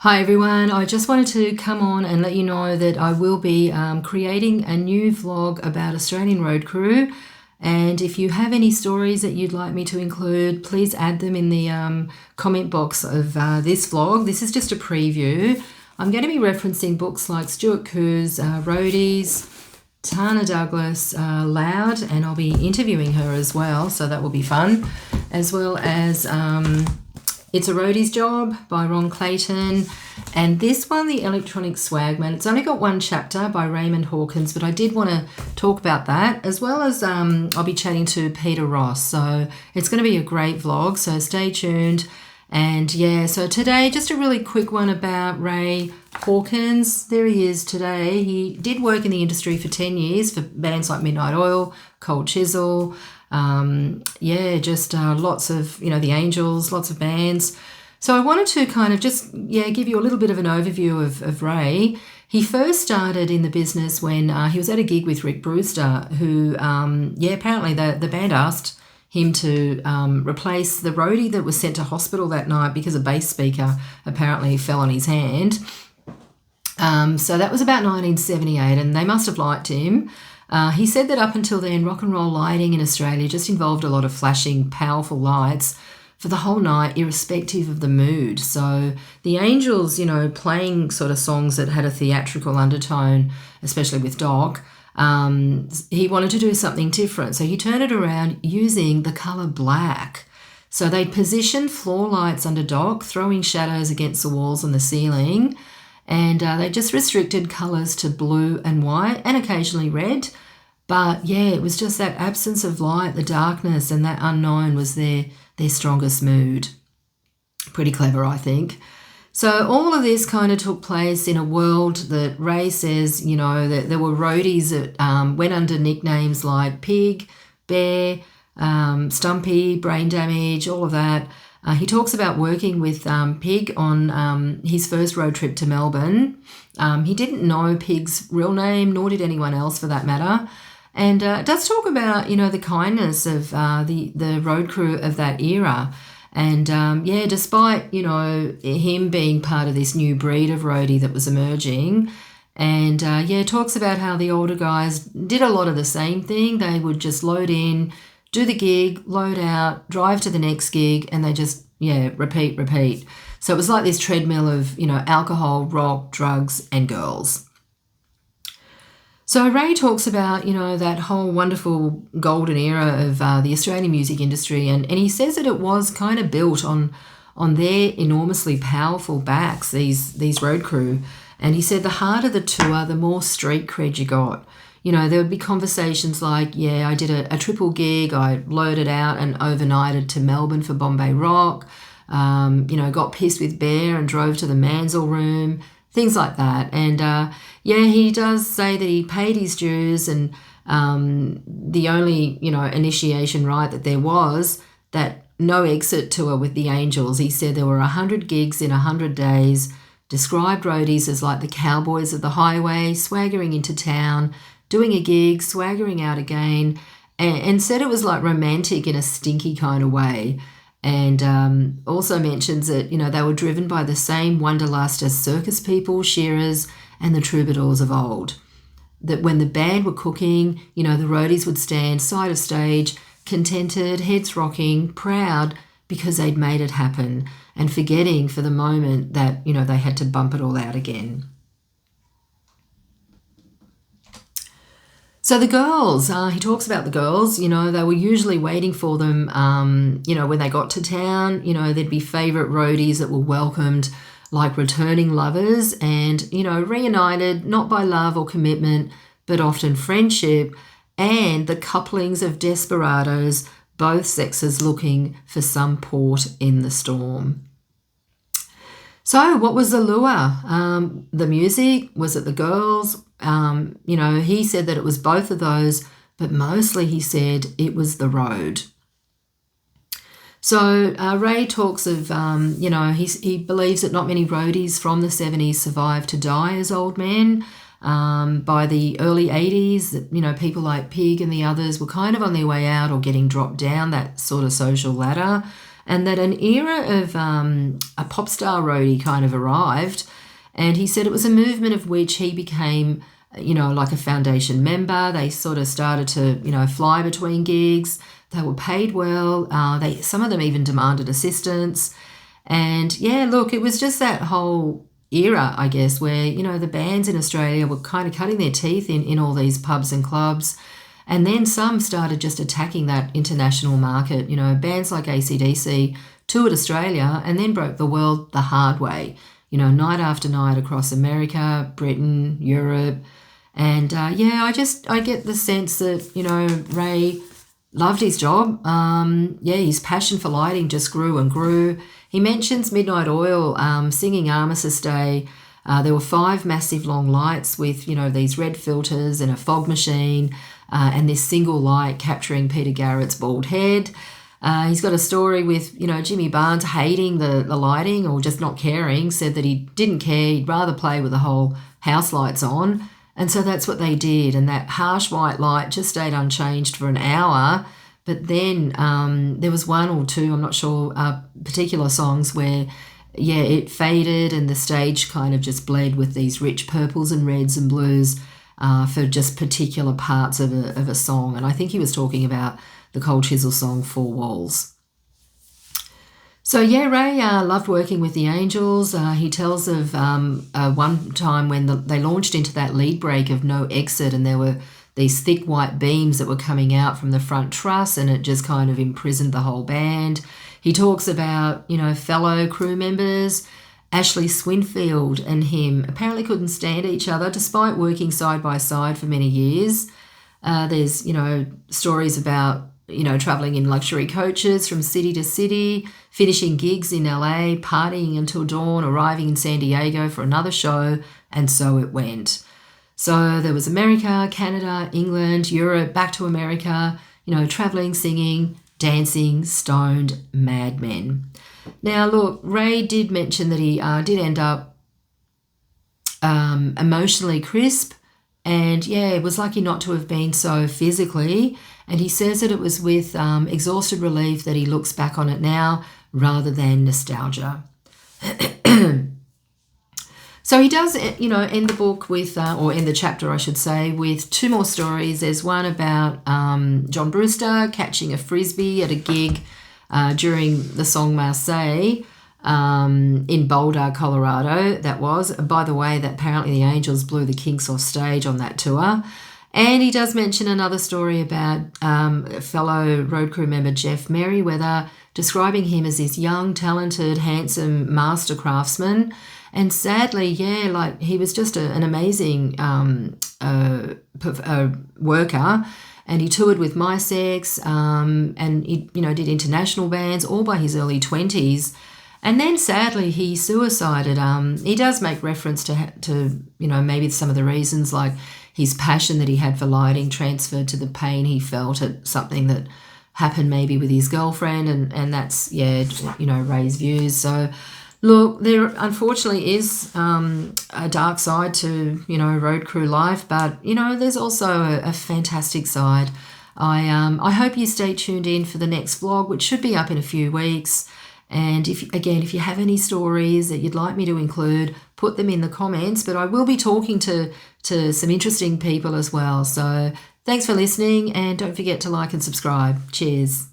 Hi everyone, I just wanted to come on and let you know that I will be creating a new vlog about Australian Road Crew, and if you have any stories that you'd like me to include, please add them in the comment box of this vlog. This is just a preview. I'm going to be referencing books like Stuart Cou's Roadies, Tana Douglas, Loud, and I'll be interviewing her as well, so that will be fun, as well as It's a Roadie's Job by Ron Clayton, and this one, The Electronic Swagman. It's only got one chapter by Raymond Hawkins, but I did want to talk about that, as well as I'll be chatting to Peter Ross. So it's going to be a great vlog, so stay tuned. And yeah, so today, just a really quick one about Ray Hawkins. There he is today. He did work in the industry for 10 years for bands like Midnight Oil, Cold Chisel, lots of, The Angels, lots of bands. So I wanted to kind of just, give you a little bit of an overview of Ray. He first started in the business when he was at a gig with Rick Brewster, who, apparently the band asked him to replace the roadie that was sent to hospital that night because a bass speaker apparently fell on his hand. So that was about 1978, and they must have liked him. He said that up until then, rock and roll lighting in Australia just involved a lot of flashing, powerful lights for the whole night, irrespective of the mood. So the Angels, playing sort of songs that had a theatrical undertone, especially with Doc, he wanted to do something different. So he turned it around using the colour black. So they'd position floor lights under Doc, throwing shadows against the walls and the ceiling, and they just restricted colours to blue and white and occasionally red. But it was just that absence of light, the darkness, and that unknown was their strongest mood. Pretty clever, I think. So all of this kind of took place in a world that Ray says, that there were roadies that went under nicknames like Pig, Bear, Stumpy, Brain Damage, all of that. He talks about working with Pig on his first road trip to Melbourne. He didn't know Pig's real name, nor did anyone else for that matter. And it does talk about, the kindness of the road crew of that era. And despite, him being part of this new breed of roadie that was emerging. And talks about how the older guys did a lot of the same thing. They would just load in, do the gig, load out, drive to the next gig, and they just, repeat. So it was like this treadmill of, alcohol, rock, drugs, and girls. So Ray talks about, that whole wonderful golden era of the Australian music industry, and he says that it was kind of built on their enormously powerful backs, these road crew. And he said the harder the tour, the more street cred you got. There would be conversations like, I did a triple gig, I loaded out and overnighted to Melbourne for Bombay Rock, got pissed with Bear and drove to the Mansell Room, things like that. And he does say that he paid his dues, and the only, initiation right that there was that no exit tour with the Angels. He said there were 100 gigs in 100 days, described roadies as like the cowboys of the highway, swaggering into town, doing a gig, swaggering out again, and said it was like romantic in a stinky kind of way. And also mentions that, they were driven by the same wanderlust as circus people, shearers, and the troubadours of old. That when the band were cooking, the roadies would stand side of stage, contented, heads rocking, proud because they'd made it happen, and forgetting for the moment that, they had to bump it all out again. So the girls, he talks about the girls, they were usually waiting for them, when they got to town, there'd be favourite roadies that were welcomed like returning lovers and, reunited not by love or commitment, but often friendship, and the couplings of desperados, both sexes looking for some port in the storm. So what was the lure? The music? Was it the girls? He said that it was both of those, but mostly he said it was the road. So Ray talks of, he believes that not many roadies from the 70s survived to die as old men. By the early 80s, people like Pig and the others were kind of on their way out or getting dropped down that sort of social ladder. and that an era of a pop star roadie kind of arrived. And he said it was a movement of which he became, like a foundation member. They sort of started to, fly between gigs. They were paid well. Some of them even demanded assistance. And yeah, look, it was just that whole era, I guess, where, the bands in Australia were kind of cutting their teeth in all these pubs and clubs. And then some started just attacking that international market. Bands like AC/DC toured Australia and then broke the world the hard way, night after night across America, Britain, Europe. And I get the sense that, Ray loved his job. His passion for lighting just grew and grew. He mentions Midnight Oil singing Armistice Day. There were 5 massive long lights with, these red filters and a fog machine and this single light capturing Peter Garrett's bald head. He's got a story with, Jimmy Barnes hating the lighting or just not caring, said that he didn't care, he'd rather play with the whole house lights on. And so that's what they did. And that harsh white light just stayed unchanged for an hour. But then there was 1 or 2, I'm not sure, particular songs where, it faded and the stage kind of just bled with these rich purples and reds and blues for just particular parts of a song. And I think he was talking about the Cold Chisel song, 4 Walls. So yeah, Ray loved working with the Angels. He tells of one time when they launched into that lead break of No Exit, and there were these thick white beams that were coming out from the front truss, and it just kind of imprisoned the whole band. He talks about, fellow crew members. Ashley Swinfield and him apparently couldn't stand each other despite working side by side for many years. There's, stories about, travelling in luxury coaches from city to city, finishing gigs in LA, partying until dawn, arriving in San Diego for another show, and so it went. So there was America, Canada, England, Europe, back to America, travelling, singing, dancing, stoned madmen. Now, look, Ray did mention that he did end up emotionally crisp, and was lucky not to have been so physically. And he says that it was with exhausted relief that he looks back on it now rather than nostalgia. So he does, end the book with, or end the chapter, I should say, with 2 more stories. There's one about John Brewster catching a frisbee at a gig during the song Marseille in Boulder, Colorado. That was, by the way, that apparently the Angels blew the Kinks off stage on that tour. And he does mention another story about fellow road crew member Jeff Merriweather, describing him as this young, talented, handsome master craftsman. And sadly, he was just an amazing worker. And he toured with My Sex, and he, did international bands, all by his early 20s. And then sadly, he suicided. He does make reference to maybe some of the reasons, like his passion that he had for lighting transferred to the pain he felt at something that happened maybe with his girlfriend, and that's Ray's views. So look, there unfortunately is a dark side to road crew life, but there's also a fantastic side. I hope you stay tuned in for the next vlog, which should be up in a few weeks. And if you have any stories that you'd like me to include, put them in the comments. But I will be talking to some interesting people as well. So thanks for listening, and don't forget to like and subscribe. Cheers.